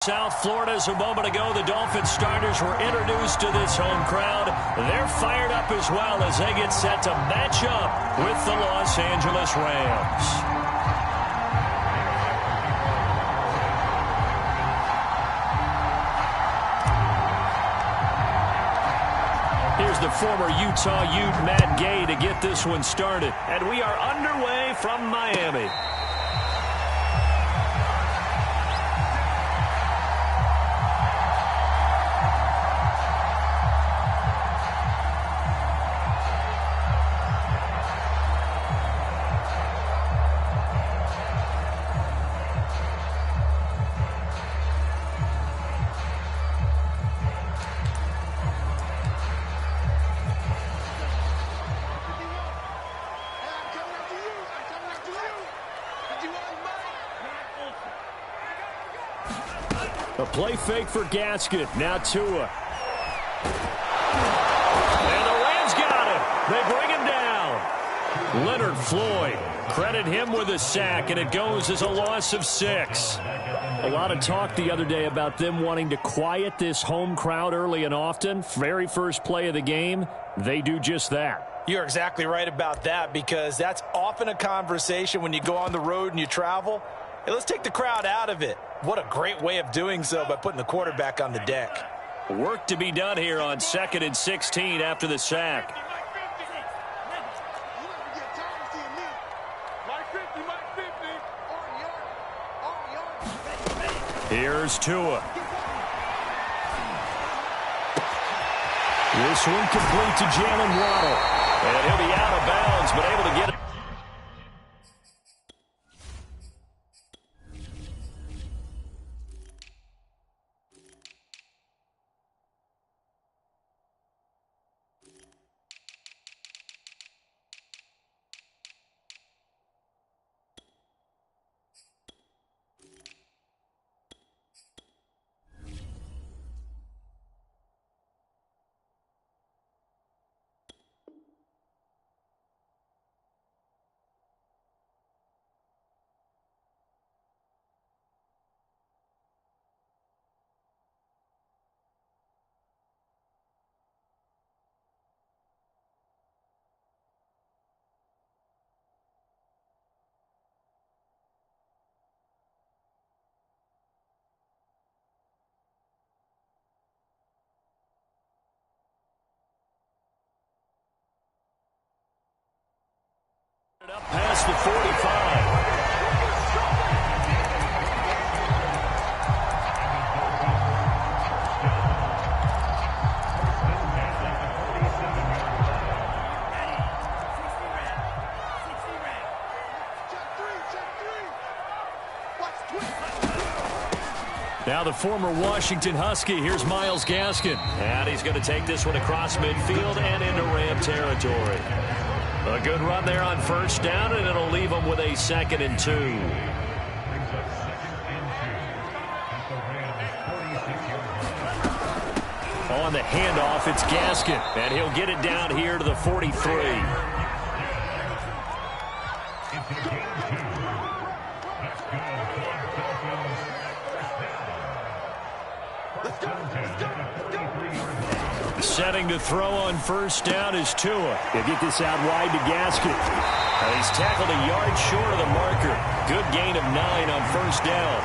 South Florida, as a moment ago, the Dolphins starters were introduced to this home crowd. They're fired up as well as they get set to match up with the Los Angeles Rams. Here's the former Utah Ute Matt Gay to get this one started. And we are underway from Miami. A play fake for Gaskin. Now Tua. And the Rams got him. They bring him down. Leonard Floyd. Credit him with a sack, and it goes as a loss of 6. A lot of talk the other day about them wanting to quiet this home crowd early and often. Very first play of the game, they do just that. You're exactly right about that, because that's often a conversation when you go on the road and you travel. Hey, let's take the crowd out of it. What a great way of doing so by putting the quarterback on the deck. Work to be done here on 2nd and 16 after the sack. Here's Tua. This one complete to Jalen Waddle. And he'll be out of bounds, but able to get it. Up past the 45. Now the former Washington Husky. Here's Myles Gaskin. And he's going to take this one across midfield and into Ram territory. A good run there on first down, and it'll leave them with a 2nd and 2. On the handoff, it's Gaskin, and he'll get it down here to the 43. Setting to throw on first down is Tua. He'll get this out wide to Gaskin. He's tackled a yard short of the marker. Good gain of 9 on first down.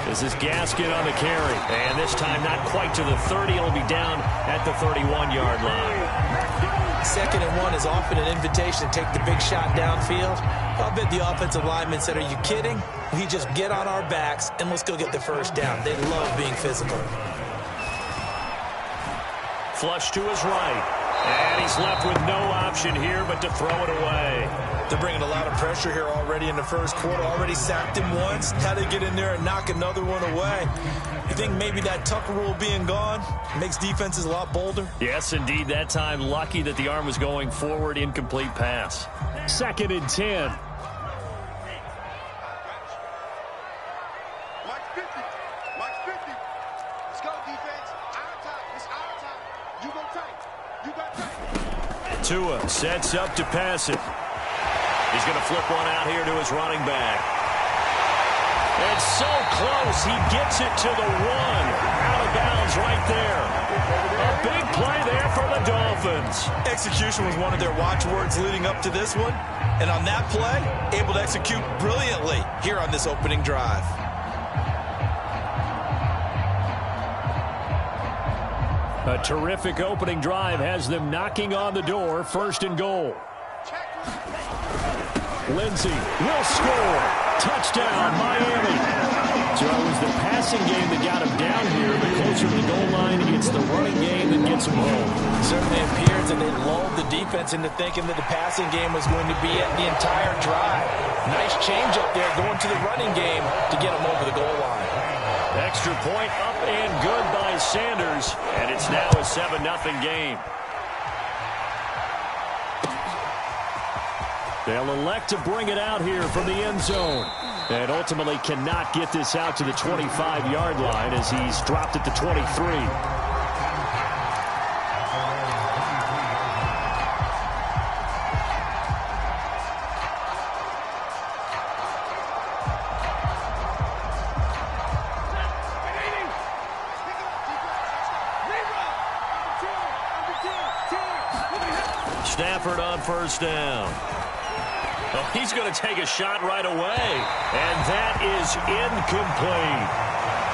This is Gaskin on the carry. And this time not quite to the 30. It'll be down at the 31-yard line. 2nd and 1 is often an invitation to take the big shot downfield. I'll bet the offensive lineman said, "Are you kidding? We just get on our backs and let's go get the first down." They love being physical. Flush to his right. And he's left with no option here but to throw it away. They're bringing a lot of pressure here already in the first quarter. Already sacked him once. How they get in there and knock another one away. You think maybe that Tucker rule being gone makes defenses a lot bolder? Yes, indeed. That time lucky that the arm was going forward. Incomplete pass. 2nd and 10. Tua sets up to pass it. He's going to flip one out here to his running back. It's so close. He gets it to the 1. Out of bounds right there. A big play there for the Dolphins. Execution was one of their watchwords leading up to this one. And on that play, able to execute brilliantly here on this opening drive. A terrific opening drive has them knocking on the door. 1st and goal. Lindsey will score. Touchdown, Miami. So it was the passing game that got him down here. But closer to the goal line, it's the running game that gets him home. Certainly appears that they lulled the defense into thinking that the passing game was going to be at the entire drive. Nice change up there going to the running game to get him over the goal line. Extra point up and good by Sanders. And it's now a 7-0 game. They'll elect to bring it out here from the end zone. And ultimately cannot get this out to the 25-yard line as he's dropped at the 23. Stafford on 1st down. Oh, he's going to take a shot right away. And that is incomplete.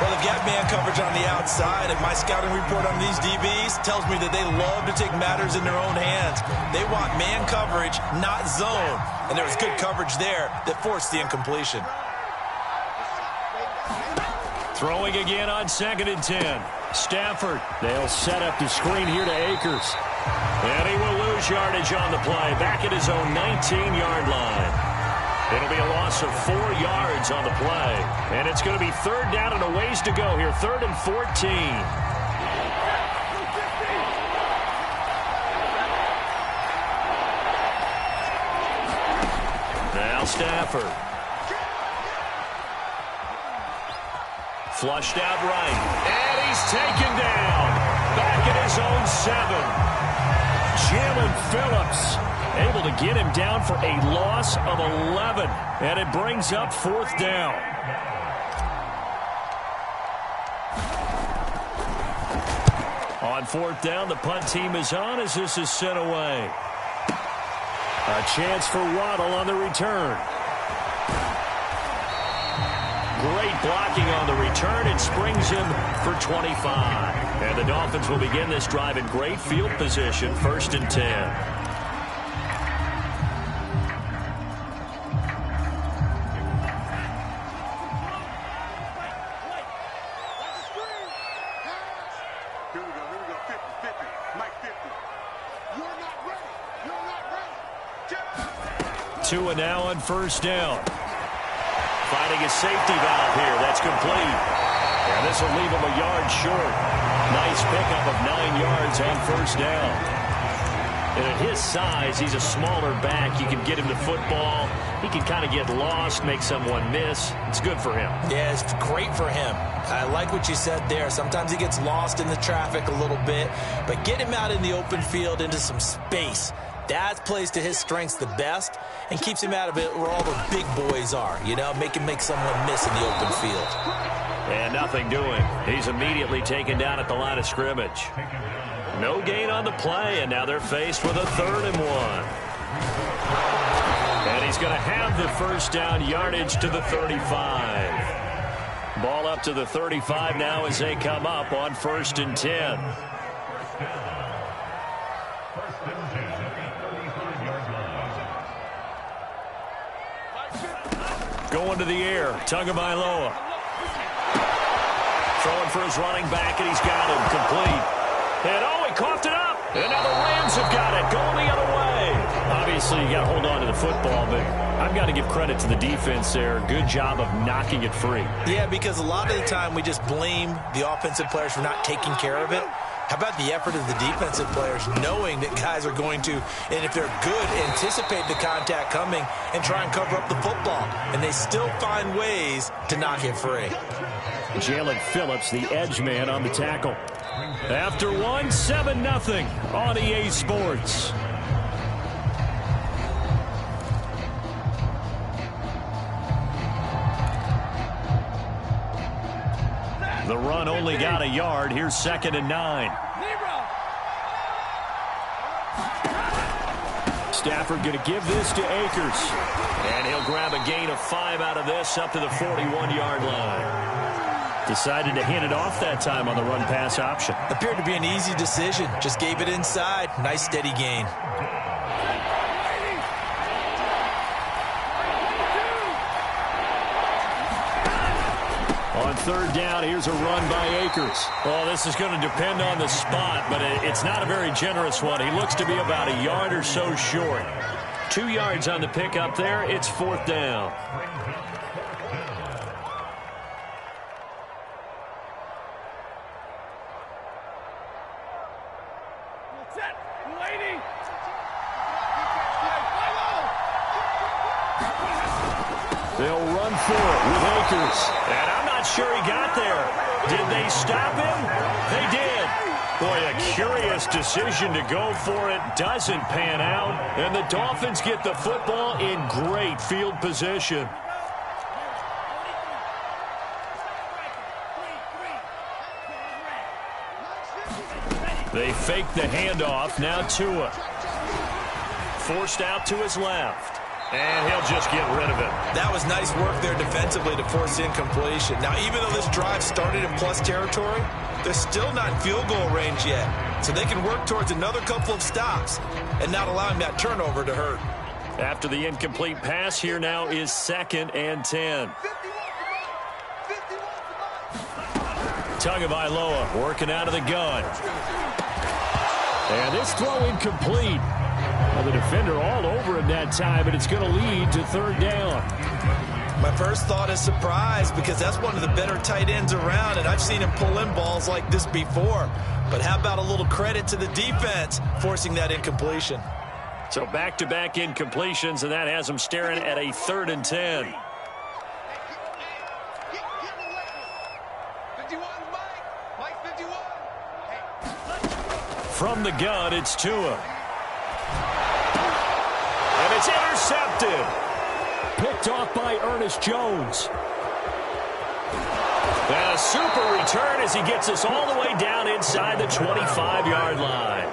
Well, they've got man coverage on the outside, and my scouting report on these DBs tells me that they love to take matters in their own hands. They want man coverage, not zone. And there was good coverage there that forced the incompletion. Throwing again on 2nd and 10. Stafford. They'll set up the screen here to Akers. And he will lose yardage on the play. Back at his own 19-yard line. It'll be a loss of 4 yards on the play. And it's going to be 3rd down and a ways to go here. 3rd and 14. Now Stafford. Flushed out right. And he's taken down. Back at his own 7. Jalen Phillips able to get him down for a loss of 11. And it brings up 4th down. On 4th down, the punt team is on as this is sent away. A chance for Waddle on the return. Great blocking on the return. It springs him for 25. And the Dolphins will begin this drive in great field position. 1st and 10. Tua now on 1st down. Finding a safety valve here. That's complete. And this will leave him a yard short. Nice pickup of 9 yards on 1st down. And at his size, he's a smaller back. You can get him the football. He can kind of get lost, make someone miss. It's good for him. Yeah, it's great for him. I like what you said there. Sometimes he gets lost in the traffic a little bit. But get him out in the open field into some space. That plays to his strengths the best and keeps him out of it where all the big boys are. You know, make someone miss in the open field. And nothing doing. He's immediately taken down at the line of scrimmage. No gain on the play, and now they're faced with a 3rd and 1. And he's going to have the 1st down yardage to the 35. Ball up to the 35 now as they come up on 1st and 10. Going to the air, Tagovailoa. Throwing for his running back, and he's got him complete. And oh, he coughed it up. And now the Rams have got it, going the other way. Obviously, you got to hold on to the football, but I've got to give credit to the defense there. Good job of knocking it free. Yeah, because a lot of the time we just blame the offensive players for not taking care of it. How about the effort of the defensive players knowing that guys are going to, and if they're good, anticipate the contact coming and try and cover up the football. And they still find ways to knock it free. Jalen Phillips, the edge man on the tackle. After 7-0 on EA Sports. The run only got a yard. Here's 2nd and 9. Stafford going to give this to Akers. And he'll grab a gain of 5 out of this up to the 41-yard line. Decided to hand it off that time on the run-pass option. Appeared to be an easy decision. Just gave it inside. Nice steady gain. On 3rd down, here's a run by Akers. Well, this is going to depend on the spot, but it's not a very generous one. He looks to be about a yard or so short. 2 yards on the pickup there. It's 4th down. They'll run for it with Akers. And I'm not sure he got there. Did they stop him? They did. Boy, a curious decision to go for it. Doesn't pan out. And the Dolphins get the football in great field position. They fake the handoff. Now Tua. Forced out to his left. And he'll just get rid of it. That was nice work there defensively to force incompletion. Now, even though this drive started in plus territory, they're still not in field goal range yet. So they can work towards another couple of stops and not allowing that turnover to hurt. After the incomplete pass, here now is 2nd and 10. Tagovailoa working out of the gun. And this throw incomplete. Well, the defender all over him that time, but it's going to lead to 3rd down. My first thought is surprise because that's one of the better tight ends around, and I've seen him pull in balls like this before. But how about a little credit to the defense forcing that incompletion? So back-to-back incompletions, and that has him staring at a 3rd and 10. From the gun, it's Tua. And it's intercepted. Picked off by Ernest Jones. And a super return as he gets us all the way down inside the 25-yard line.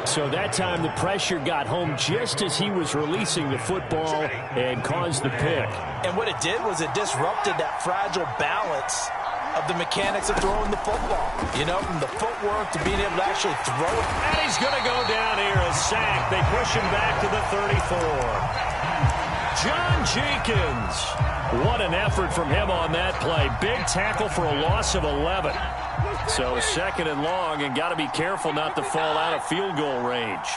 So that time the pressure got home just as he was releasing the football and caused the pick. And what it did was it disrupted that fragile balance of the mechanics of throwing the football. You know, from the footwork to being able to actually throw it. And he's going to go down here, a sack. They push him back to the 34. John Jenkins. What an effort from him on that play. Big tackle for a loss of 11. So 2nd and long, and got to be careful not to fall out of field goal range.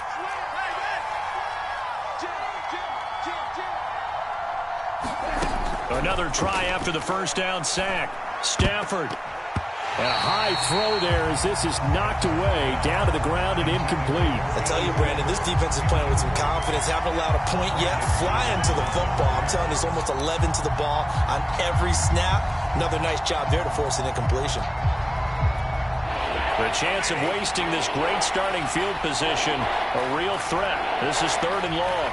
Another try after the 1st down sack. Stafford. And a high throw there as this is knocked away, down to the ground and incomplete. I tell you, Brandon, this defense is playing with some confidence. Haven't allowed a point yet. Flying to the football. I'm telling you, it's almost 11 to the ball on every snap. Another nice job there to force an incompletion. The chance of wasting this great starting field position, a real threat. This is 3rd and long.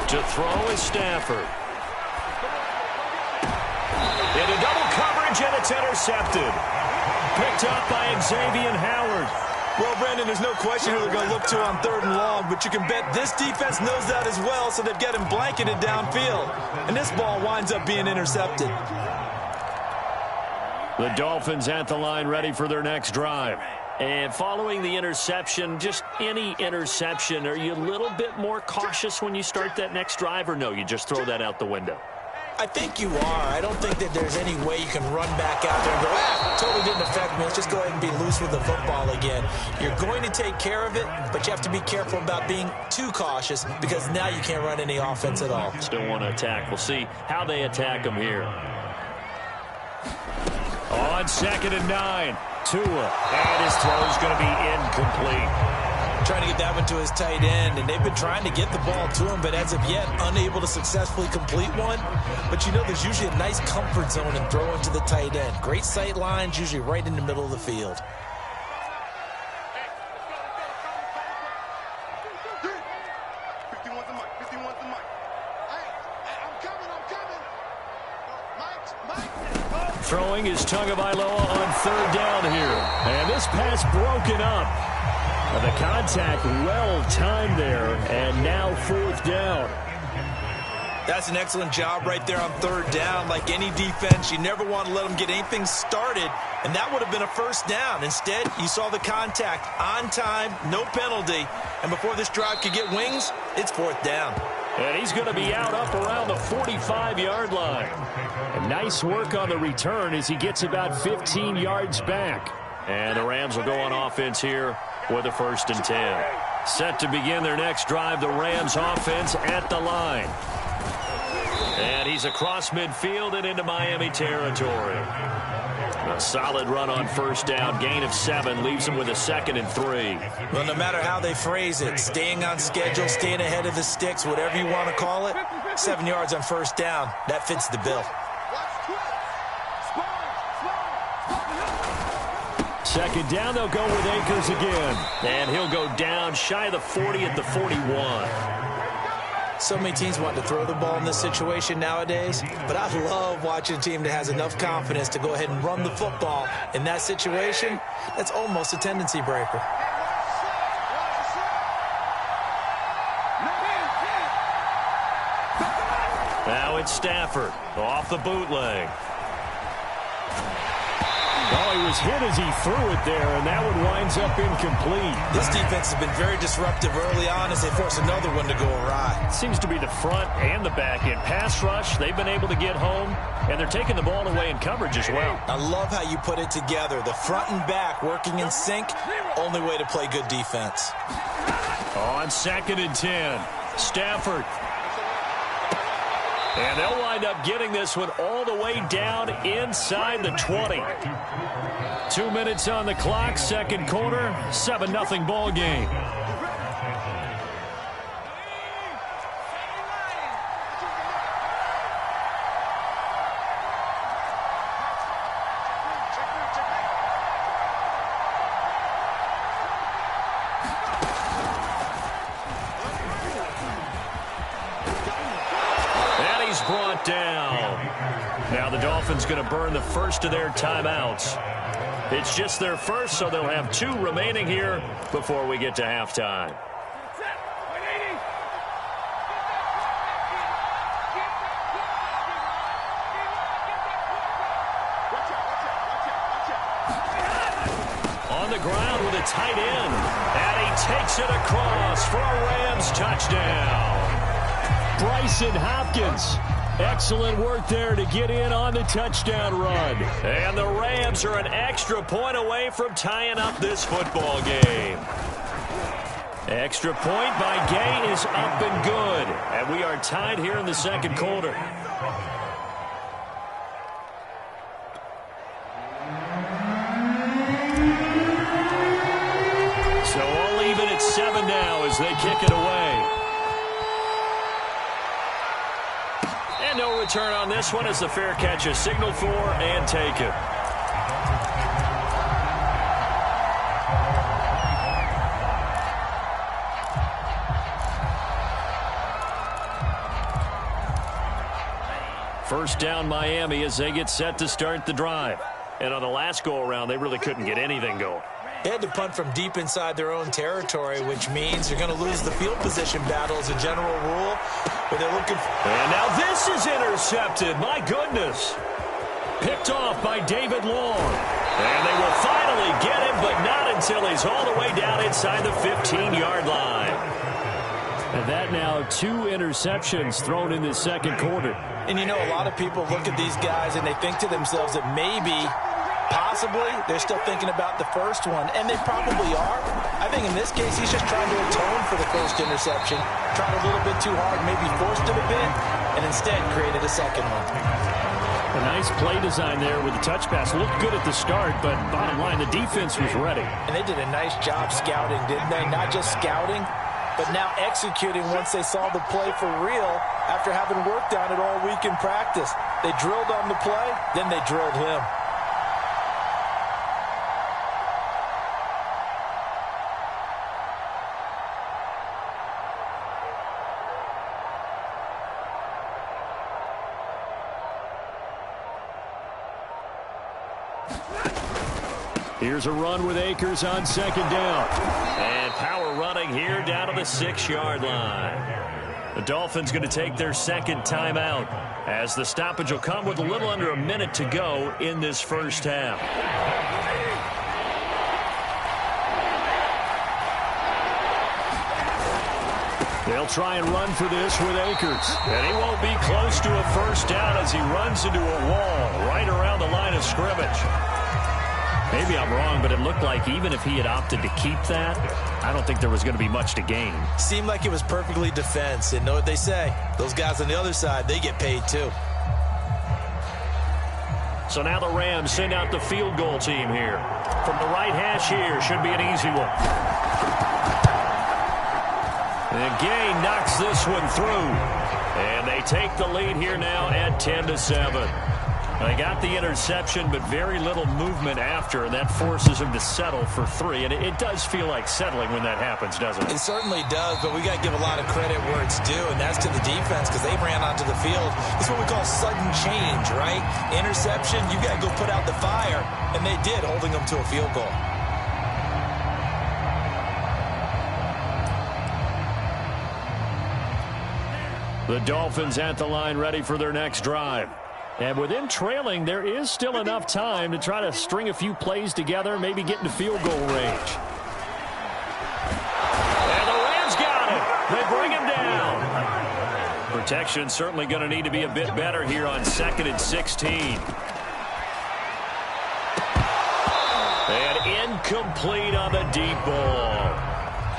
To throw is Stafford. Into double coverage, and it's intercepted. Picked up by Xavier Howard. Well, Brandon, there's no question who they're going to look to on 3rd and long, but you can bet this defense knows that as well, so they've got him blanketed downfield. And this ball winds up being intercepted. The Dolphins at the line ready for their next drive. And following the interception, just any interception, are you a little bit more cautious when you start that next drive, or no, you just throw that out the window? I think you are. I don't think that there's any way you can run back out there and go, totally didn't affect me. Let's just go ahead and be loose with the football again. You're going to take care of it, but you have to be careful about being too cautious because now you can't run any offense at all. Still want to attack. We'll see how they attack them here. On 2nd and 9, Tua. And his throw is going to be incomplete. Trying to get that one to his tight end, and they've been trying to get the ball to him, but as of yet, unable to successfully complete one. But you know, there's usually a nice comfort zone in throwing to the tight end. Great sight lines, usually right in the middle of the field. throwing is Tagovailoa on third down here. And this pass broken up. The contact well timed there, and now fourth down. That's an excellent job right there on third down. Like any defense, you never want to let them get anything started, and that would have been a first down. Instead, you saw the contact on time, no penalty, and before this drive could get wings, it's fourth down. And he's going to be out up around the 45-yard line. And nice work on the return as he gets about 15 yards back. And the Rams will go on offense here with a 1st and 10. Set to begin their next drive, the Rams offense at the line. And he's across midfield and into Miami territory. A solid run on first down, gain of 7, leaves him with a 2nd and 3. Well, no matter how they phrase it, staying on schedule, staying ahead of the sticks, whatever you want to call it, 7 yards on first down, that fits the bill. 2nd down, they'll go with Akers again. And he'll go down shy of the 40 at the 41. So many teams want to throw the ball in this situation nowadays, but I love watching a team that has enough confidence to go ahead and run the football. In that situation, that's almost a tendency breaker. Now it's Stafford off the bootleg. Oh, he was hit as he threw it there, and that one winds up incomplete. This defense has been very disruptive early on as they force another one to go awry. Seems to be the front and the back end. Pass rush, they've been able to get home, and they're taking the ball away in coverage as well. I love how you put it together. The front and back working in sync, only way to play good defense. On 2nd and 10, Stafford. And they'll wind up getting this one all the way down inside the 20. 2 minutes on the clock, second quarter, 7-0 ball game. Brought down. Now the Dolphins going to burn the first of their timeouts. It's just their first, so they'll have 2 remaining here before we get to halftime. On the ground with a tight end, and he takes it across for a Rams touchdown. Brycen Hopkins. Excellent work there to get in on the touchdown run. And the Rams are an extra point away from tying up this football game. Extra point by Gay is up and good. And we are tied here in the second quarter. So all even at 7 now as they kick it away. No return on this one as the fair catch is signaled for and taken. First down Miami as they get set to start the drive. And on the last go-around, they really couldn't get anything going. They had to punt from deep inside their own territory, which means you're going to lose the field position battle as a general rule. But they're looking and now this is intercepted. My goodness. Picked off by David Long. And they will finally get him, but not until he's all the way down inside the 15-yard line. And that now 2 interceptions thrown in the second quarter. And you know, a lot of people look at these guys and they think to themselves that maybe, possibly, they're still thinking about the first one, and they probably are. I think in this case, he's just trying to atone for the first interception, tried a little bit too hard, maybe forced it a bit, and instead created a second one. A nice play design there with the touch pass. Looked good at the start, but bottom line, the defense was ready. And they did a nice job scouting, didn't they? Not just scouting, but now executing once they saw the play for real after having worked on it all week in practice. They drilled on the play, then they drilled him. Here's a run with Akers on second down. And power running here down to the 6-yard line. The Dolphins going to take their second timeout as the stoppage will come with a little under a minute to go in this first half. They'll try and run for this with Akers. And he won't be close to a first down as he runs into a wall right around the line of scrimmage. Maybe I'm wrong, but it looked like even if he had opted to keep that, I don't think there was going to be much to gain. Seemed like it was perfectly defense. And know what they say? Those guys on the other side, they get paid too. So now the Rams send out the field goal team here. From the right hash here, should be an easy one. And Gay knocks this one through. And they take the lead here now at 10-7. They got the interception, but very little movement after, and that forces them to settle for 3. And it does feel like settling when that happens, doesn't it? It certainly does, but we got to give a lot of credit where it's due, and that's to the defense because they ran onto the field. It's what we call sudden change, right? Interception, you got to go put out the fire, and they did, holding them to a field goal. The Dolphins at the line ready for their next drive. And with them trailing, there is still enough time to try to string a few plays together, maybe get into field goal range. And the Rams got it. They bring him down. Protection certainly going to need to be a bit better here on 2nd and 16. And incomplete on the deep ball.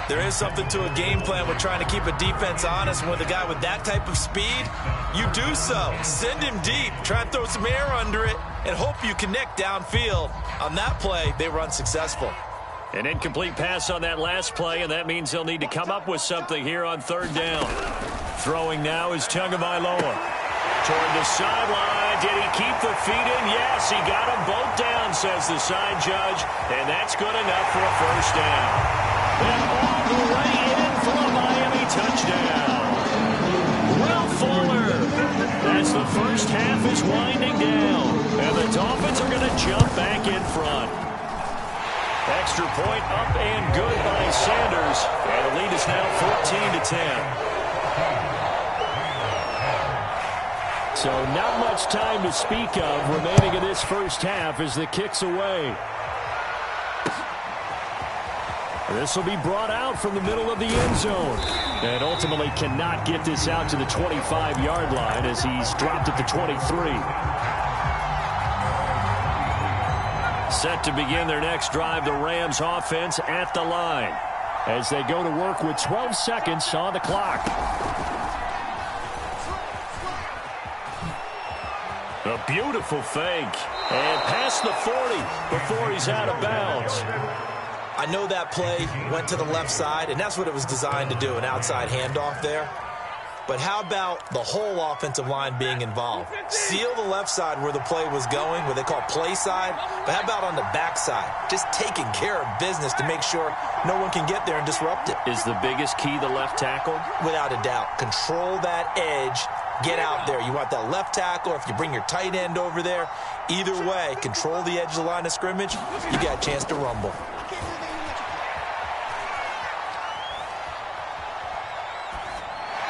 There is something to a game plan with trying to keep a defense honest. And with a guy with that type of speed, you do so. Send him deep. Try and throw some air under it and hope you connect downfield. On that play, they run successful. An incomplete pass on that last play, and that means they'll need to come up with something here on 3rd down. Throwing now is Tagovailoa. Toward the sideline. Did he keep the feet in? Yes, he got them both down, says the side judge. And that's good enough for a first down. And all the way in for a Miami touchdown. Will Fuller, as the first half is winding down. And the Dolphins are going to jump back in front. Extra point up and good by Sanders. And the lead is now 14-10. So not much time to speak of remaining in this first half as the kick's away. This will be brought out from the middle of the end zone. And ultimately cannot get this out to the 25-yard line as he's dropped at the 23. Set to begin their next drive, the Rams offense at the line as they go to work with 12 seconds on the clock. A beautiful fake. And past the 40 before he's out of bounds. I know that play went to the left side, and that's what it was designed to do, an outside handoff there. But how about the whole offensive line being involved? Seal the left side where the play was going, what they call play side. But how about on the back side? Just taking care of business to make sure no one can get there and disrupt it. Is the biggest key the left tackle? Without a doubt. Control that edge. Get out there. You want that left tackle, or if you bring your tight end over there, either way, control the edge of the line of scrimmage, you got a chance to rumble.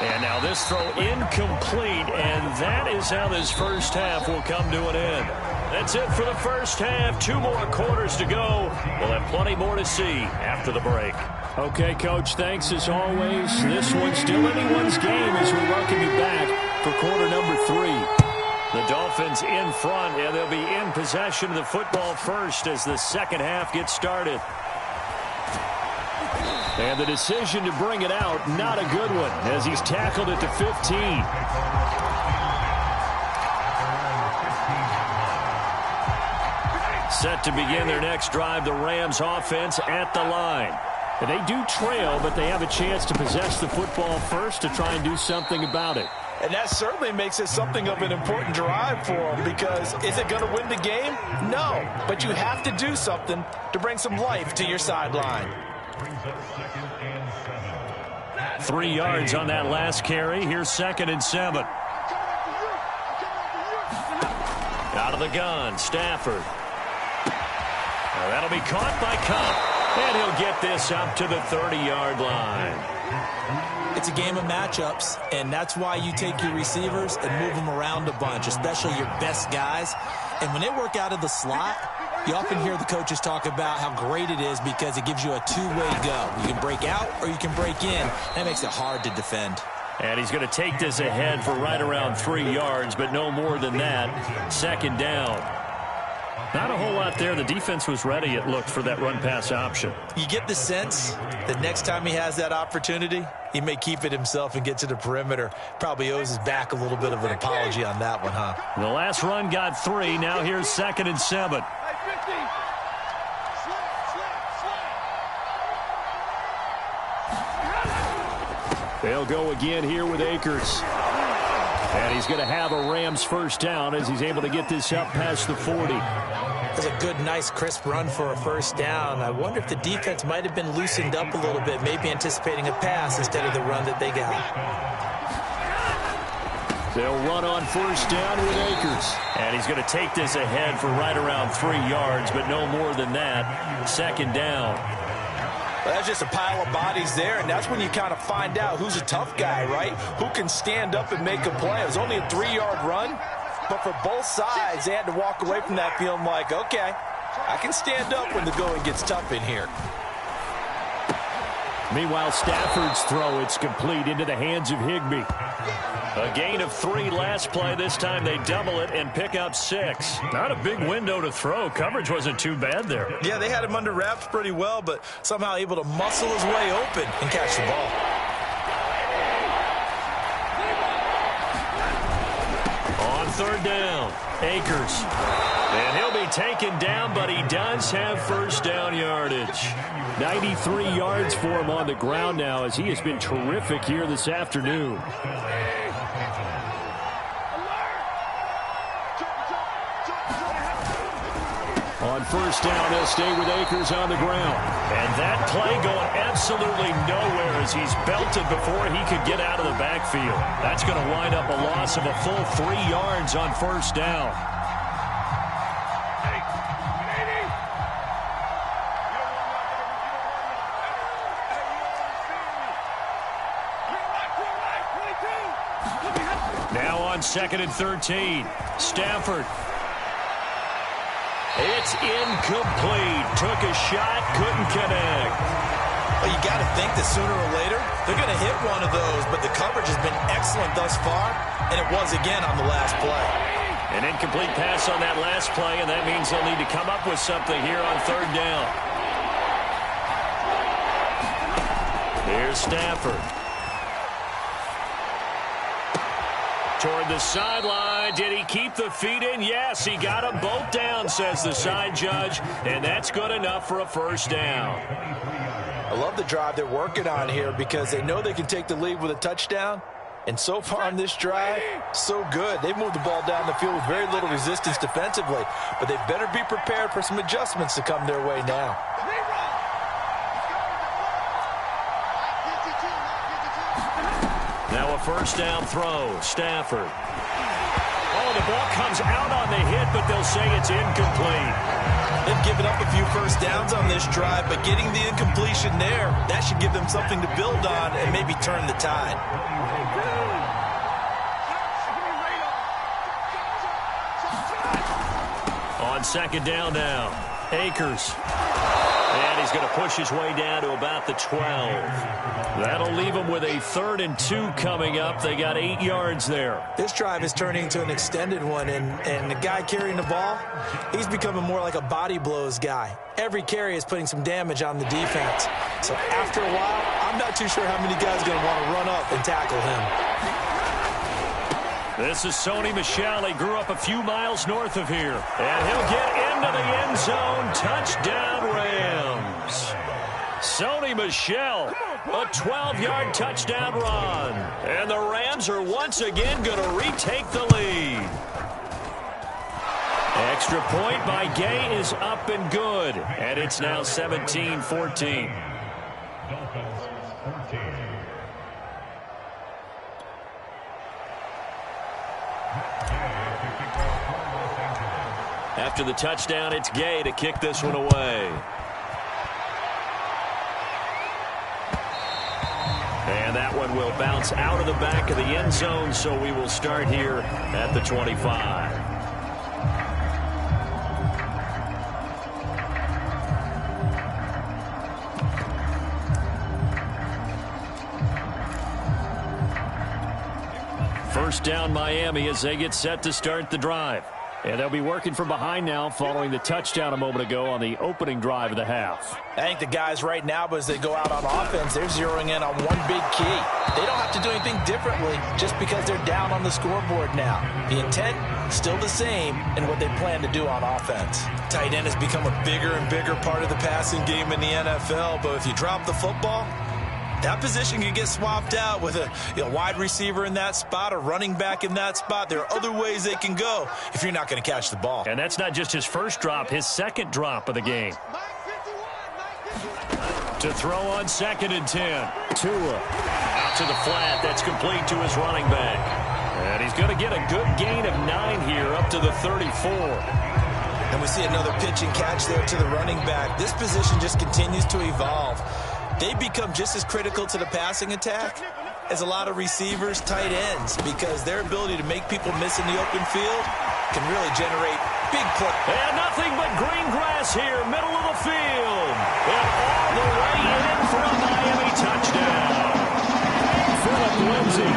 And now this throw incomplete, and that is how this first half will come to an end. That's it for the first half. 2 more quarters to go. We'll have plenty more to see after the break. Okay, Coach, thanks as always. This one's still anyone's game as we welcome you back for quarter number 3. The Dolphins in front, and they'll be in possession of the football first as the second half gets started. And the decision to bring it out, not a good one, as he's tackled at the 15. Set to begin their next drive, the Rams offense at the line. And they do trail, but they have a chance to possess the football first to try and do something about it. And that certainly makes it something of an important drive for them, because is it going to win the game? No, but you have to do something to bring some life to your sideline. 3 yards on that last carry. Here's 2nd and 7. Out of the gun, Stafford. That'll be caught by Kupp, and he'll get this up to the 30-yard line. It's a game of matchups, and that's why you take your receivers and move them around a bunch, especially your best guys. And when they work out of the slot, you often hear the coaches talk about how great it is because it gives you a two-way go. You can break out or you can break in. That makes it hard to defend. And he's going to take this ahead for right around 3 yards, but no more than that. Second down. Not a whole lot there. The defense was ready, it looked, for that run-pass option. You get the sense that next time he has that opportunity, he may keep it himself and get to the perimeter. Probably owes his back a little bit of an apology on that one, huh? The last run got 3. Now here's 2nd and 7. They'll go again here with Akers. And he's going to have a Rams first down as he's able to get this up past the 40. That's a good, nice, crisp run for a first down. I wonder if the defense might have been loosened up a little bit, maybe anticipating a pass instead of the run that they got. They'll run on first down with Akers. And he's going to take this ahead for right around 3 yards, but no more than that. Second down. Well, that's just a pile of bodies there, and that's when you kind of find out who's a tough guy, right? Who can stand up and make a play. It was only a 3-yard run, but for both sides, they had to walk away from that feeling like, okay, I can stand up when the going gets tough in here. Meanwhile, Stafford's throw, it's complete into the hands of Higbee. A gain of 3 last play. This time they double it and pick up 6. Not a big window to throw. Coverage wasn't too bad there. Yeah, they had him under wraps pretty well, but somehow able to muscle his way open and catch the ball. On third down, Akers. And he'll be taken down, but he does have first down yardage. 93 yards for him on the ground now as he has been terrific here this afternoon. On first down, they'll stay with Akers on the ground. And that play going absolutely nowhere as he's belted before he could get out of the backfield. That's going to wind up a loss of a full 3 yards on first down. Now on 2nd and 13, Stafford. It's incomplete. Took a shot, couldn't connect. Well, you got to think that sooner or later they're going to hit one of those, but the coverage has been excellent thus far, and it was again on the last play. An incomplete pass on that last play, and that means they'll need to come up with something here on third down. Here's Stafford. Toward the sideline. Did he keep the feet in? Yes, he got them both down, says the side judge, and that's good enough for a first down. I love the drive they're working on here because they know they can take the lead with a touchdown, and so far on this drive, so good. They've moved the ball down the field with very little resistance defensively, but they better be prepared for some adjustments to come their way now. Now a first down throw, Stafford. Oh, the ball comes out on the hit, but they'll say it's incomplete. They've given up a few first downs on this drive, but getting the incompletion there, that should give them something to build on and maybe turn the tide. On second down now, Akers. And he's going to push his way down to about the 12. That'll leave him with a 3rd and 2 coming up. They got 8 yards there. This drive is turning into an extended one, and the guy carrying the ball, he's becoming more like a body blows guy. Every carry is putting some damage on the defense. So after a while, I'm not too sure how many guys are going to want to run up and tackle him. This is Sony Michel. He grew up a few miles north of here. And he'll get into the end zone. Touchdown, Rams. Sony Michel, a 12-yard touchdown run. And the Rams are once again going to retake the lead. Extra point by Gay is up and good. And it's now 17-14. After the touchdown, it's Gay to kick this one away. And that one will bounce out of the back of the end zone, so we will start here at the 25. First down Miami as they get set to start the drive. And they'll be working from behind now following the touchdown a moment ago on the opening drive of the half. I think the guys right now, as they go out on offense, they're zeroing in on one big key. They don't have to do anything differently just because they're down on the scoreboard now. The intent, still the same in what they plan to do on offense. Tight end has become a bigger and bigger part of the passing game in the NFL, but if you drop the football, that position can get swapped out with a wide receiver in that spot, a running back in that spot. There are other ways they can go if you're not going to catch the ball. And that's not just his first drop, his second drop of the game. To throw on 2nd and 10. Tua out to the flat. That's complete to his running back. And he's going to get a good gain of 9 here up to the 34. And we see another pitch and catch there to the running back. This position just continues to evolve. They become just as critical to the passing attack as a lot of receivers, tight ends, because their ability to make people miss in the open field can really generate big plays. And nothing but green grass here, middle of the field. And all the way in for a Miami touchdown. Phillip Lindsay,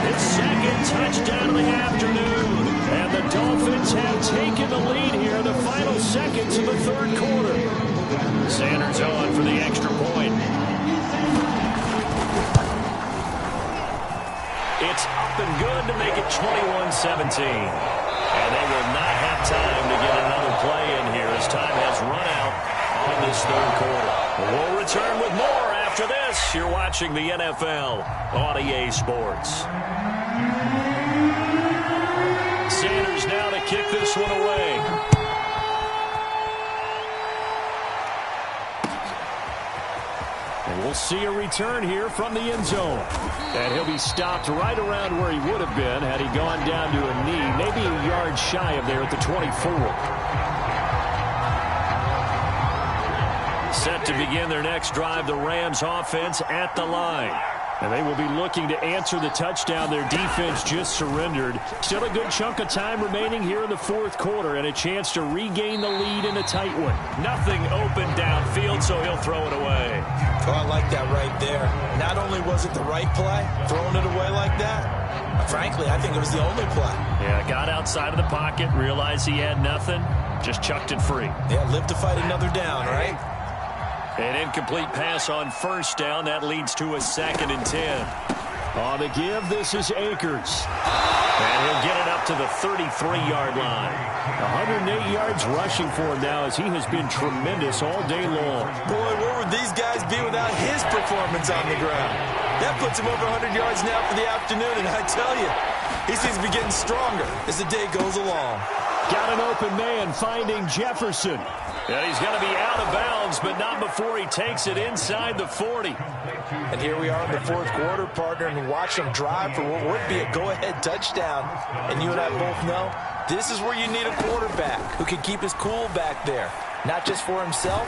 his second touchdown of the afternoon. And the Dolphins have taken the lead here in the final seconds of the third quarter. Sanders on for the extra point. It's up and good to make it 21-17. And they will not have time to get another play in here as time has run out on this third quarter. We'll return with more after this. You're watching the NFL on EA Sports. Sanders now to kick this one away. And we'll see a return here from the end zone. And he'll be stopped right around where he would have been had he gone down to a knee, maybe a yard shy of there at the 24. Set to begin their next drive, the Rams offense at the line. And they will be looking to answer the touchdown their defense just surrendered. Still a good chunk of time remaining here in the fourth quarter and a chance to regain the lead in a tight one. Nothing open downfield, so he'll throw it away. Oh, I like that right there. Not only was it the right play, throwing it away like that, frankly, I think it was the only play. Yeah, got outside of the pocket, realized he had nothing, just chucked it free. Yeah, live to fight another down, right? An incomplete pass on first down. That leads to a 2nd and 10. On the give, this is Akers. And he'll get it up to the 33-yard line. 108 yards rushing for him now as he has been tremendous all day long. Boy, where would these guys be without his performance on the ground? That puts him over 100 yards now for the afternoon, and I tell you, he seems to be getting stronger as the day goes along. Got an open man finding Jefferson. And he's going to be out of bounds, but not before he takes it inside the 40. And here we are in the fourth quarter, partner, and watch them drive for what would be a go-ahead touchdown. And you and I both know this is where you need a quarterback who can keep his cool back there. Not just for himself,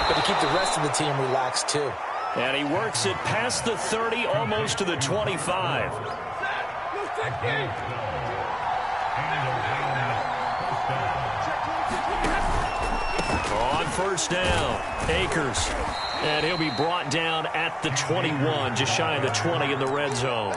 but to keep the rest of the team relaxed too. And he works it past the 30, almost to the 25. On first down, Akers. And he'll be brought down at the 21, just shy of the 20 in the red zone.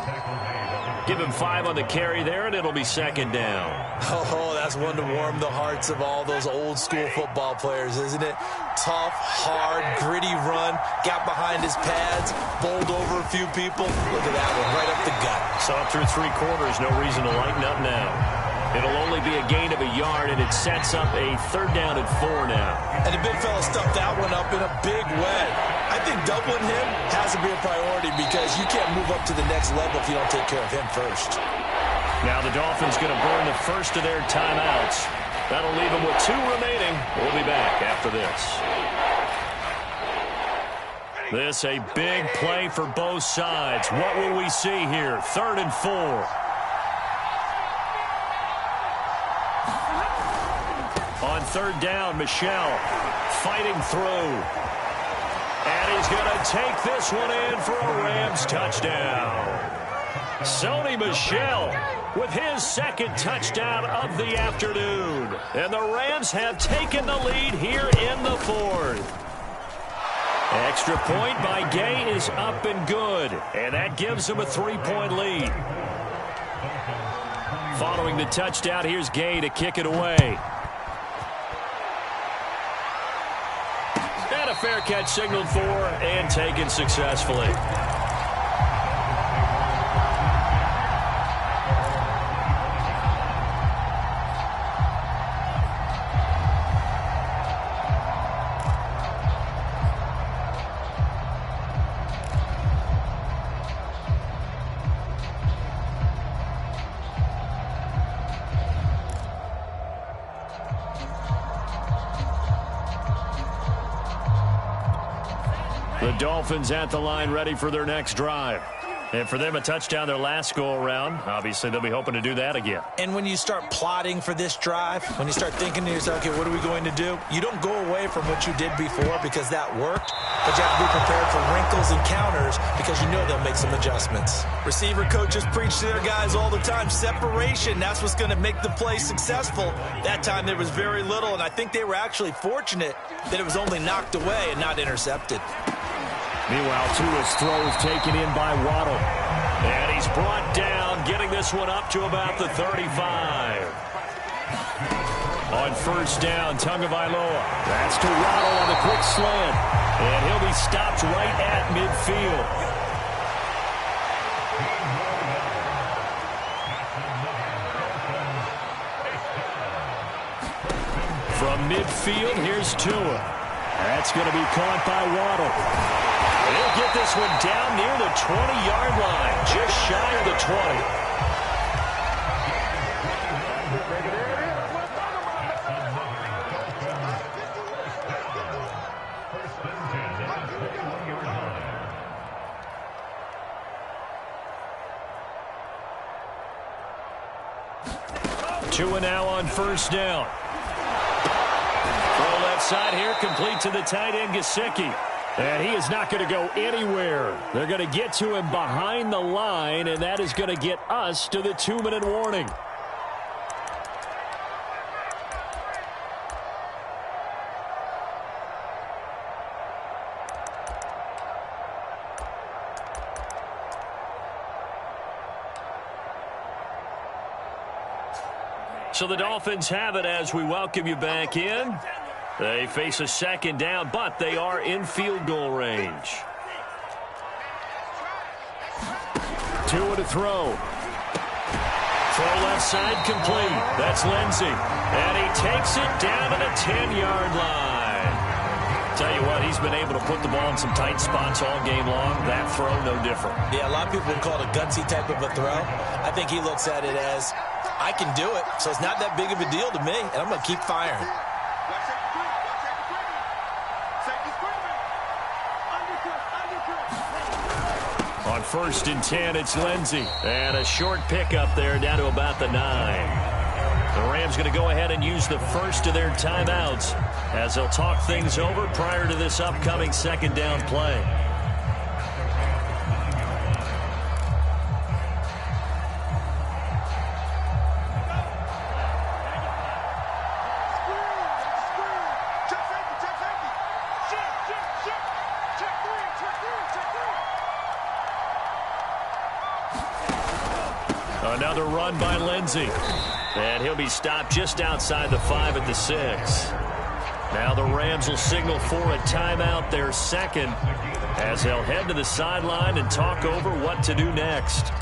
Give him 5 on the carry there, and it'll be 2nd down. Oh, that's one to warm the hearts of all those old school football players, isn't it? Tough, hard, gritty run, got behind his pads, bowled over a few people. Look at that one, right up the gut. So through 3 quarters, no reason to lighten up now. It'll only be a gain of a yard, and it sets up a 3rd down and 4 now. And the big fella stuffed that one up in a big way. I think doubling him has to be a priority because you can't move up to the next level if you don't take care of him first. Now the Dolphins going to burn the first of their timeouts. That'll leave them with 2 remaining. We'll be back after this. This a big play for both sides. What will we see here? 3rd and 4. On third down, Michel fighting through. And he's going to take this one in for a Rams touchdown. Sony Michel with his second touchdown of the afternoon. And the Rams have taken the lead here in the fourth. Extra point by Gay is up and good. And that gives them a 3-point lead. Following the touchdown, here's Gay to kick it away. And a fair catch signaled for and taken successfully. The Dolphins at the line ready for their next drive. And for them, a touchdown their last go-around. Obviously, they'll be hoping to do that again. And when you start plotting for this drive, when you start thinking to yourself, okay, what are we going to do? You don't go away from what you did before because that worked, but you have to be prepared for wrinkles and counters because you know they'll make some adjustments. Receiver coaches preach to their guys all the time. Separation, that's what's going to make the play successful. That time there was very little, and I think they were actually fortunate that it was only knocked away and not intercepted. Meanwhile, Tua's throw is taken in by Waddle. And he's brought down, getting this one up to about the 35. On first down, Tagovailoa. That's to Waddle on the quick slant. And he'll be stopped right at midfield. From midfield, here's Tua. That's going to be caught by Waddle. He'll get this one down near the 20-yard line, just shy of the 20. Tua now on first down. Throw left side here, complete to the tight end, Gesicki. And he is not going to go anywhere. They're going to get to him behind the line, and that is going to get us to the 2-minute warning. So the Dolphins have it as we welcome you back in. They face a second down, but they are in field goal range. Tua to throw. Throw left side complete. That's Lindsey. And he takes it down to the 10-yard line. Tell you what, he's been able to put the ball in some tight spots all game long. That throw, no different. Yeah, a lot of people would call it a gutsy type of a throw. I think he looks at it as, I can do it, so it's not that big of a deal to me, and I'm going to keep firing. On first and 10, it's Lindsey. And a short pickup there down to about the 9. The Rams going to go ahead and use the first of their timeouts as they'll talk things over prior to this upcoming second down play. Another run by Lindsey. And he'll be stopped just outside the 5 at the 6. Now the Rams will signal for a timeout, their second, as they'll head to the sideline and talk over what to do next.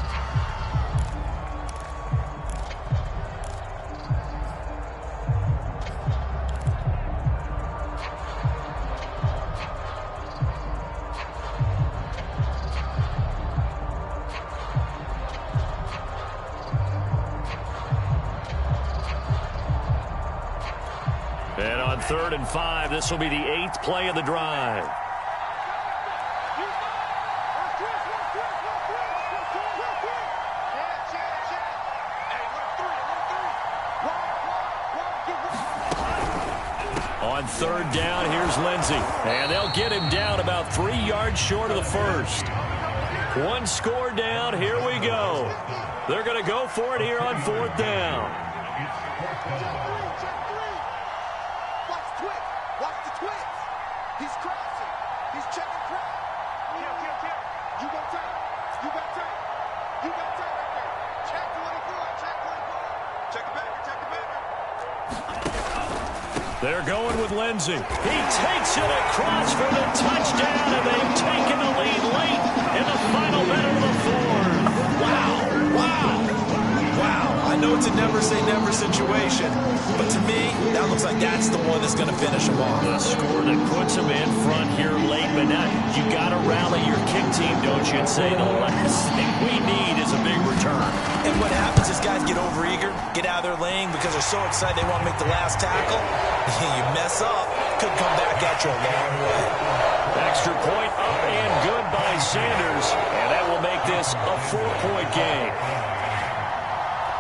And on 3rd and 5, this will be the 8th play of the drive. On third down, here's Lindsey. And they'll get him down about 3 yards short of the first. One score down. Here we go. They're going to go for it here on fourth down. Watch the twist. He's crossing. He's checking crowd. You got time. You got time. You got time right there. Check 24. Check 24. Check it back. Check it back. They're going with Lindsey. He takes it across for the touchdown, and they've taken the lead late in the final minute of the fourth. Wow. I know it's a never-say-never situation, but to me, that looks like that's the one that's going to finish them off. The score that puts them in front here late, but now you got to rally your kick team, don't you, and say the last thing we need is a big return. And what happens is guys get overeager, get out of their lane because they're so excited they want to make the last tackle. You mess up, could come back at you a long way. Extra point up and good by Sanders, and that will make this a 4-point game.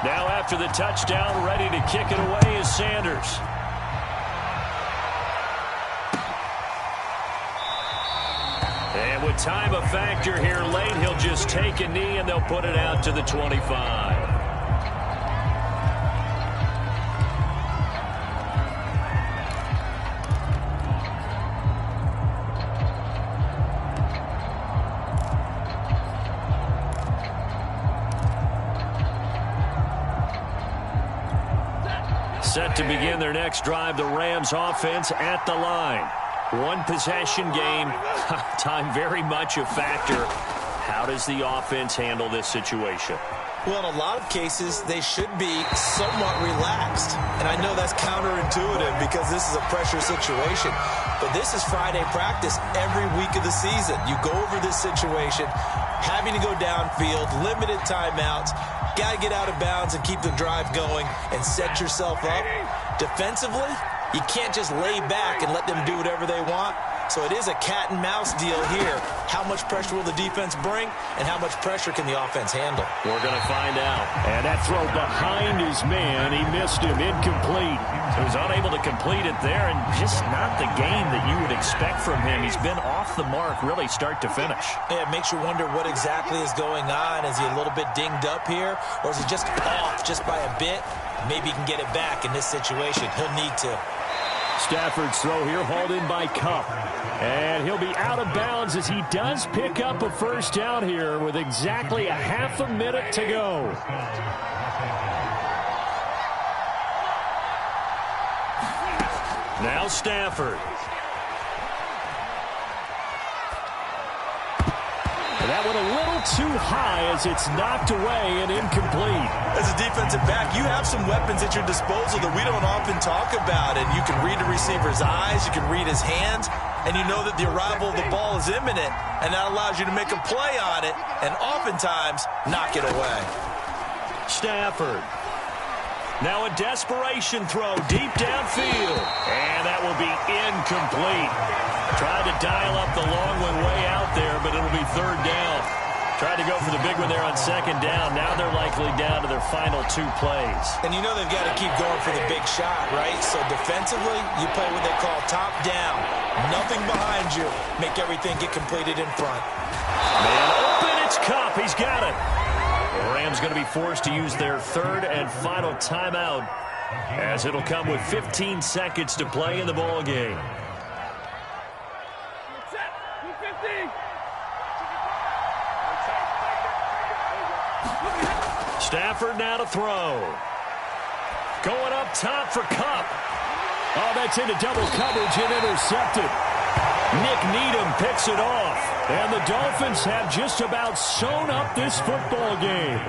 Now after the touchdown, ready to kick it away is Sanders. And with time a factor here late, he'll just take a knee and they'll put it out to the 25. Set to begin their next drive, the Rams offense at the line. One possession game, time very much a factor. How does the offense handle this situation? Well, in a lot of cases, they should be somewhat relaxed. And I know that's counterintuitive because this is a pressure situation. But this is Friday practice every week of the season. You go over this situation, having to go downfield, limited timeouts, got to get out of bounds and keep the drive going and set yourself up. Defensively, you can't just lay back and let them do whatever they want. So it is a cat and mouse deal here. How much pressure will the defense bring, and how much pressure can the offense handle? We're going to find out. And that throw behind his man, he missed him, incomplete. He was unable to complete it there, and just not the game that you would expect from him. He's been off the mark, really start to finish. Yeah, it makes you wonder what exactly is going on. Is he a little bit dinged up here, or is he just off just by a bit? Maybe he can get it back in this situation. He'll need to. Stafford's throw here hauled in by Kupp. And he'll be out of bounds as he does pick up a first down here with exactly a half a minute to go. Now Stafford. That one a little too high as it's knocked away and incomplete. As a defensive back, you have some weapons at your disposal that we don't often talk about. And you can read the receiver's eyes, you can read his hands, and you know that the arrival of the ball is imminent, and that allows you to make a play on it and oftentimes knock it away. Stafford. Now a desperation throw deep downfield. And that will be incomplete. Tried to dial up the long one way out there, but it'll be third down. Tried to go for the big one there on second down. Now they're likely down to their final 2 plays. And you know they've got to keep going for the big shot, right? So defensively, you play what they call top down. Nothing behind you. Make everything get completed in front. Man open, it's Kupp. He's got it. The Rams going to be forced to use their third and final timeout as it'll come with 15 seconds to play in the ball game. Stafford now to throw. Going up top for Kupp. Oh, that's into double coverage and intercepted. Nick Needham picks it off. And the Dolphins have just about sewn up this football game.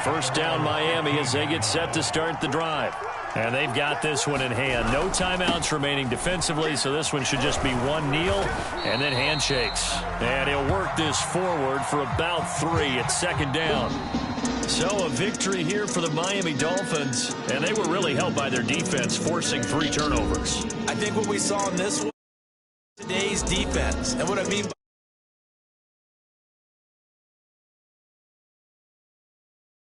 First down Miami as they get set to start the drive. And they've got this one in hand. No timeouts remaining defensively, so this one should just be one kneel and then handshakes. And he'll work this forward for about 3 at second down. So a victory here for the Miami Dolphins, and they were really helped by their defense forcing 3 turnovers. I think what we saw in this one, today's defense, and what I mean by